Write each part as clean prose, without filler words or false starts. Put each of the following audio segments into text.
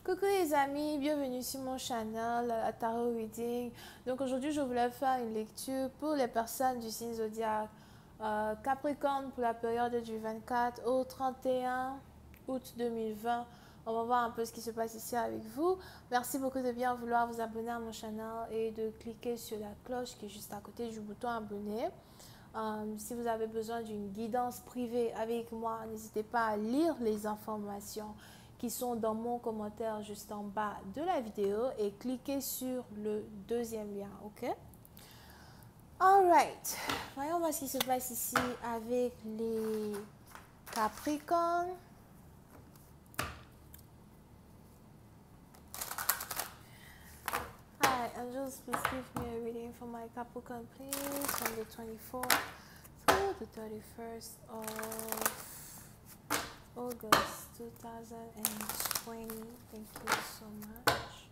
Coucou les amis, bienvenue sur mon channel Tarot Reading. Donc aujourd'hui je voulais faire une lecture pour les personnes du signe zodiaque Capricorne pour la période du 24 au 31 août 2020. On va voir un peu ce qui se passe ici avec vous. Merci beaucoup de bien vouloir vous abonner à mon channel et de cliquer sur la cloche qui est juste à côté du bouton abonner. Si vous avez besoin d'une guidance privée avec moi, n'hésitez pas à lire les informations qui sont dans mon commentaire juste en bas de la vidéo et cliquez sur le deuxième lien, ok? Alright, voyons voir ce qui se passe ici avec les Capricornes. Hi, angels, please give me a reading for my Capricorn, please, from the 24th through the 31st of August 2020. Thank you so much.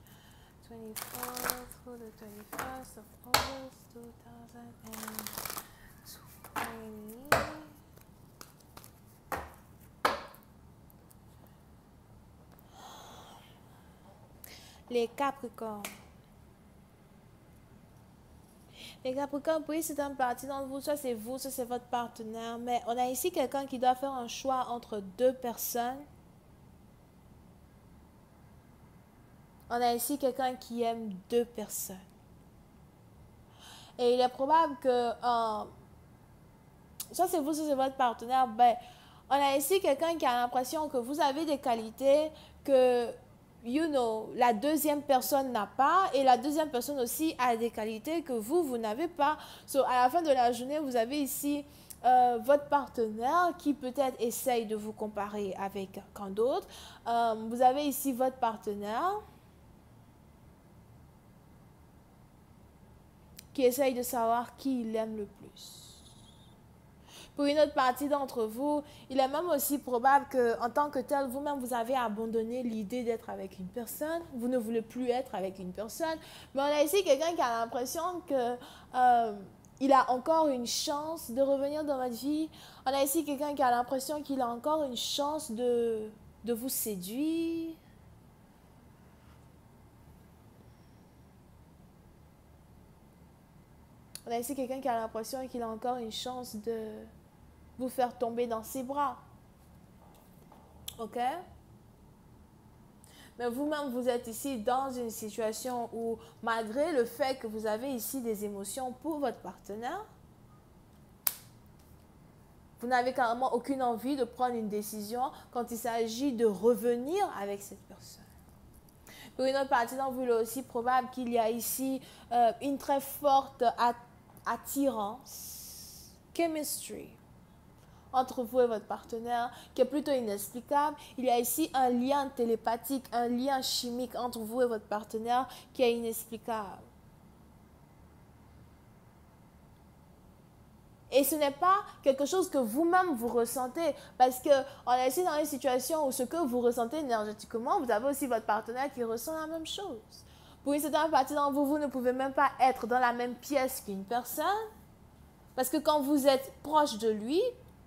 24th through the 31st of August 2020. Les Capricornes. Les Capricornes, oui, c'est un parti d'entre vous, soit c'est vous, soit c'est votre partenaire, mais on a ici quelqu'un qui doit faire un choix entre deux personnes. On a ici quelqu'un qui aime deux personnes. Et il est probable que, soit c'est vous, soit c'est votre partenaire, ben, on a ici quelqu'un qui a l'impression que vous avez des qualités que, la deuxième personne n'a pas, et la deuxième personne aussi a des qualités que vous n'avez pas. So, à la fin de la journée, vous avez ici votre partenaire qui peut-être essaye de vous comparer avec quelqu'un d'autre. Vous avez ici votre partenaire qui essaye de savoir qui il aime le plus. Pour une autre partie d'entre vous, il est même aussi probable qu'en tant que tel, vous-même, vous avez abandonné l'idée d'être avec une personne. Vous ne voulez plus être avec une personne. Mais on a ici quelqu'un qui a l'impression que il a encore une chance de revenir dans votre vie. On a ici quelqu'un qui a l'impression qu'il a encore une chance de vous séduire. On a ici quelqu'un qui a l'impression qu'il a encore une chance de vous faire tomber dans ses bras. Ok? Mais vous-même, vous êtes ici dans une situation où, malgré le fait que vous avez ici des émotions pour votre partenaire, vous n'avez carrément aucune envie de prendre une décision quand il s'agit de revenir avec cette personne. Pour une autre partie d'entre vous, il est aussi probable qu'il y a ici une très forte attirance, chemistry, entre vous et votre partenaire, qui est plutôt inexplicable. Il y a ici un lien télépathique, un lien chimique entre vous et votre partenaire qui est inexplicable. Et ce n'est pas quelque chose que vous-même vous ressentez, parce qu'on est ici dans une situation où ce que vous ressentez énergétiquement, vous avez aussi votre partenaire qui ressent la même chose. Pour une certaine partie d'entre vous, vous ne pouvez même pas être dans la même pièce qu'une personne, parce que quand vous êtes proche de lui,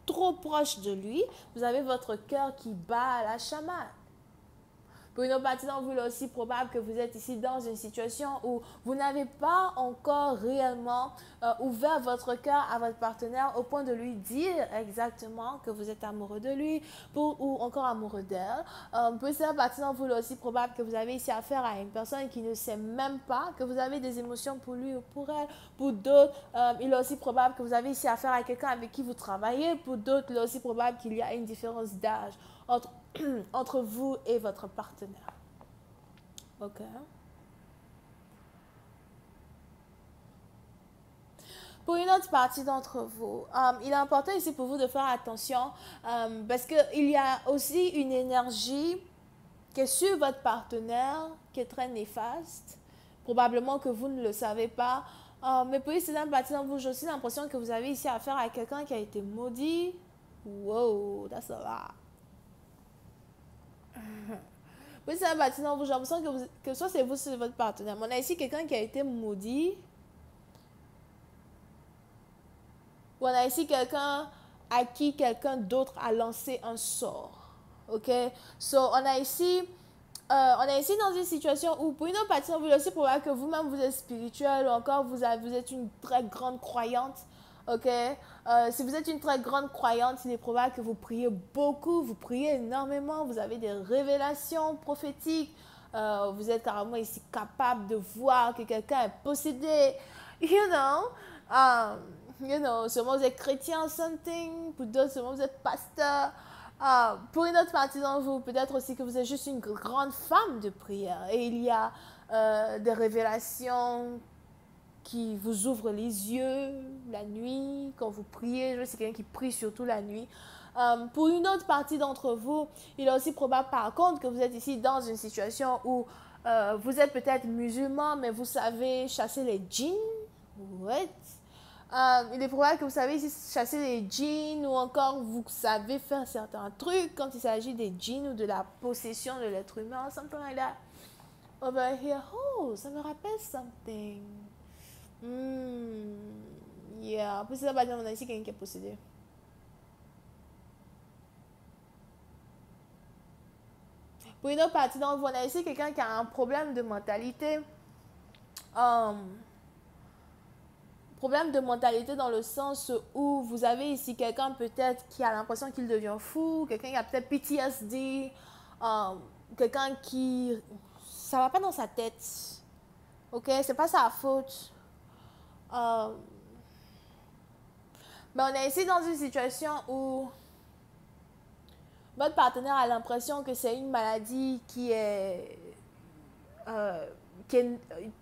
trop proche de lui, vous avez votre cœur qui bat à la chamade. Pour une autre partie d'entre vous, il est aussi probable que vous êtes ici dans une situation où vous n'avez pas encore réellement ouvert votre cœur à votre partenaire au point de lui dire exactement que vous êtes amoureux de lui ou encore amoureux d'elle. Pour une autre partie d'entre vous, il est aussi probable que vous avez ici affaire à une personne qui ne sait même pas que vous avez des émotions pour lui ou pour elle. Pour d'autres, il est aussi probable que vous avez ici affaire à quelqu'un avec qui vous travaillez. Pour d'autres, il est aussi probable qu'il y a une différence d'âge entre vous et votre partenaire. Ok. Pour une autre partie d'entre vous, il est important ici pour vous de faire attention parce qu'il y a aussi une énergie qui est sur votre partenaire qui est très néfaste. Probablement que vous ne le savez pas. Mais pour une certaine partie d'entre vous, j'ai aussi l'impression que vous avez ici affaire à quelqu'un qui a été maudit. Wow, that's a lot. Oui, c'est un bâtiment, j'ai l'impression que soit c'est vous, soit votre partenaire. Mais on a ici quelqu'un qui a été maudit. Ou on a ici quelqu'un à qui quelqu'un d'autre a lancé un sort. Ok? So, on a ici on est ici dans une situation où, pour une autre partie, on veut aussi probable que vous-même vous êtes spirituel ou encore vous êtes une très grande croyante. Ok? Si vous êtes une très grande croyante, il est probable que vous priez beaucoup, vous priez énormément, vous avez des révélations prophétiques. Vous êtes carrément ici capable de voir que quelqu'un est possédé. Sûrement vous êtes chrétien, something. Pour d'autres, sûrement vous êtes pasteur. Pour une autre partie d'entre vous, peut-être aussi que vous êtes juste une grande femme de prière. Et il y a des révélations qui vous ouvrent les yeux la nuit, quand vous priez. Je sais quelqu'un qui prie surtout la nuit. Pour une autre partie d'entre vous, il est aussi probable par contre que vous êtes ici dans une situation où vous êtes peut-être musulman, mais vous savez chasser les djinns. What? Il est probable que vous savez chasser les djinns ou encore vous savez faire certains trucs quand il s'agit des djinns ou de la possession de l'être humain, something like that. Over here, oh, ça me rappelle something. Yeah, en plus c'est là-bas, on a ici quelqu'un qui est possédé. Pour une autre partie, donc, on a ici quelqu'un qui a un problème de mentalité. Problème de mentalité dans le sens où vous avez ici quelqu'un peut-être qui a l'impression qu'il devient fou, quelqu'un qui a peut-être PTSD, quelqu'un qui... ça va pas dans sa tête. Ok, c'est pas sa faute. Mais on est ici dans une situation où votre partenaire a l'impression que c'est une maladie qui est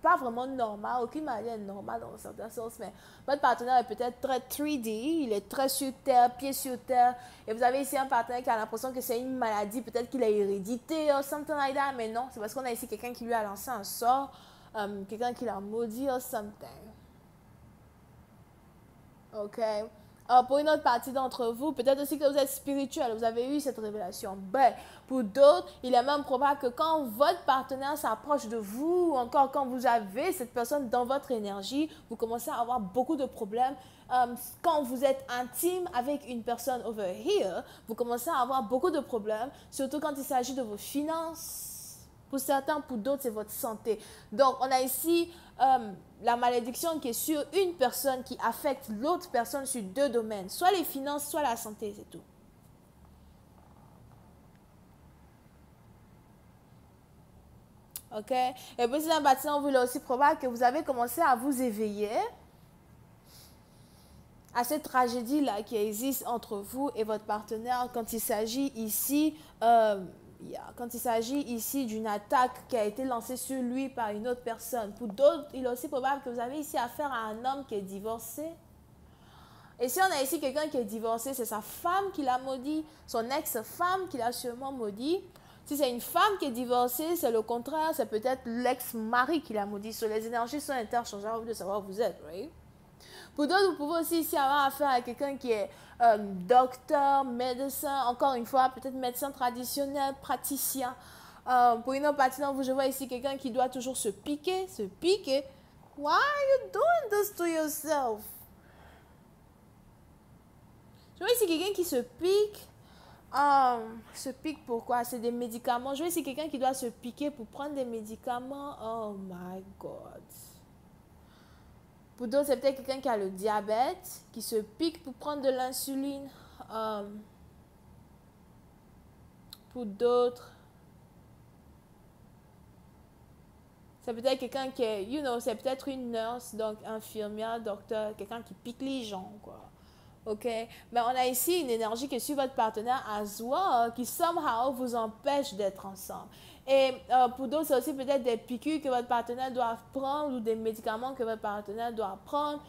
pas vraiment normale. Aucune maladie est normale dans certains sens, mais votre partenaire est peut-être très 3D, il est très sur terre, pied sur terre, et vous avez ici un partenaire qui a l'impression que c'est une maladie, peut-être qu'il a hérédité ou something like that, mais non, c'est parce qu'on a ici quelqu'un qui lui a lancé un sort, quelqu'un qui l'a maudit ou something. Ok. Pour une autre partie d'entre vous, peut-être aussi que vous êtes spirituel, vous avez eu cette révélation. Ben, pour d'autres, il est même probable que quand votre partenaire s'approche de vous, ou encore quand vous avez cette personne dans votre énergie, vous commencez à avoir beaucoup de problèmes. Quand vous êtes intime avec une personne over here, vous commencez à avoir beaucoup de problèmes, surtout quand il s'agit de vos finances. Pour certains, pour d'autres, c'est votre santé. Donc, on a ici la malédiction qui est sur une personne qui affecte l'autre personne sur deux domaines. Soit les finances, soit la santé, c'est tout. Ok? Et puis, c'est un bâtiment, vous l'avez aussi probable que vous avez commencé à vous éveiller à cette tragédie-là qui existe entre vous et votre partenaire quand il s'agit ici... quand il s'agit ici d'une attaque qui a été lancée sur lui par une autre personne. Pour d'autres, il est aussi probable que vous avez ici affaire à un homme qui est divorcé. Et si on a ici quelqu'un qui est divorcé, c'est sa femme qui l'a maudit, son ex-femme qui l'a sûrement maudit. Si c'est une femme qui est divorcée, c'est le contraire, c'est peut-être l'ex-mari qui l'a maudit. So, les énergies sont interchangeables de savoir où vous êtes, right? Pour d'autres, vous pouvez aussi ici avoir affaire à quelqu'un qui est docteur, médecin, encore une fois, peut-être médecin traditionnel, praticien. Pour une autre partie d'entre vous, je vois ici quelqu'un qui doit toujours se piquer. Why are you doing this to yourself? Je vois ici quelqu'un qui se pique. Se pique pourquoi? C'est des médicaments. Je vois ici quelqu'un qui doit se piquer pour prendre des médicaments. Oh my God. Pour d'autres, c'est peut-être quelqu'un qui a le diabète, qui se pique pour prendre de l'insuline. Pour d'autres, c'est peut-être quelqu'un qui est, c'est peut-être une nurse, donc infirmière, docteur, quelqu'un qui pique les gens, quoi. Ok? Mais on a ici une énergie qui est sur votre partenaire as well, qui somehow vous empêche d'être ensemble. Et pour d'autres, c'est aussi peut-être des piqûres que votre partenaire doit prendre ou des médicaments que votre partenaire doit prendre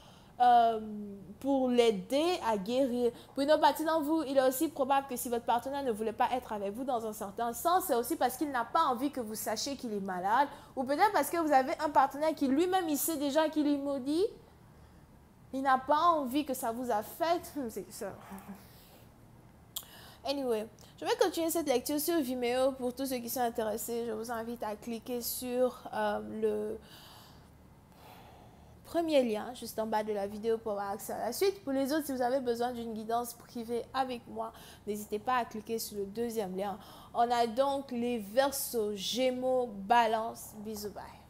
pour l'aider à guérir. Pour une autre partie d'entre vous, il est aussi probable que si votre partenaire ne voulait pas être avec vous dans un certain sens, c'est aussi parce qu'il n'a pas envie que vous sachiez qu'il est malade ou peut-être parce que vous avez un partenaire qui lui-même, il sait déjà qu'il est maudit. Il n'a pas envie que ça vous affecte. C'est ça. Anyway, je vais continuer cette lecture sur Vimeo. Pour tous ceux qui sont intéressés, je vous invite à cliquer sur le premier lien juste en bas de la vidéo pour avoir accès à la suite. Pour les autres, si vous avez besoin d'une guidance privée avec moi, n'hésitez pas à cliquer sur le deuxième lien On a donc les Verseaux, Gémeaux, Balance. Bisous, bye.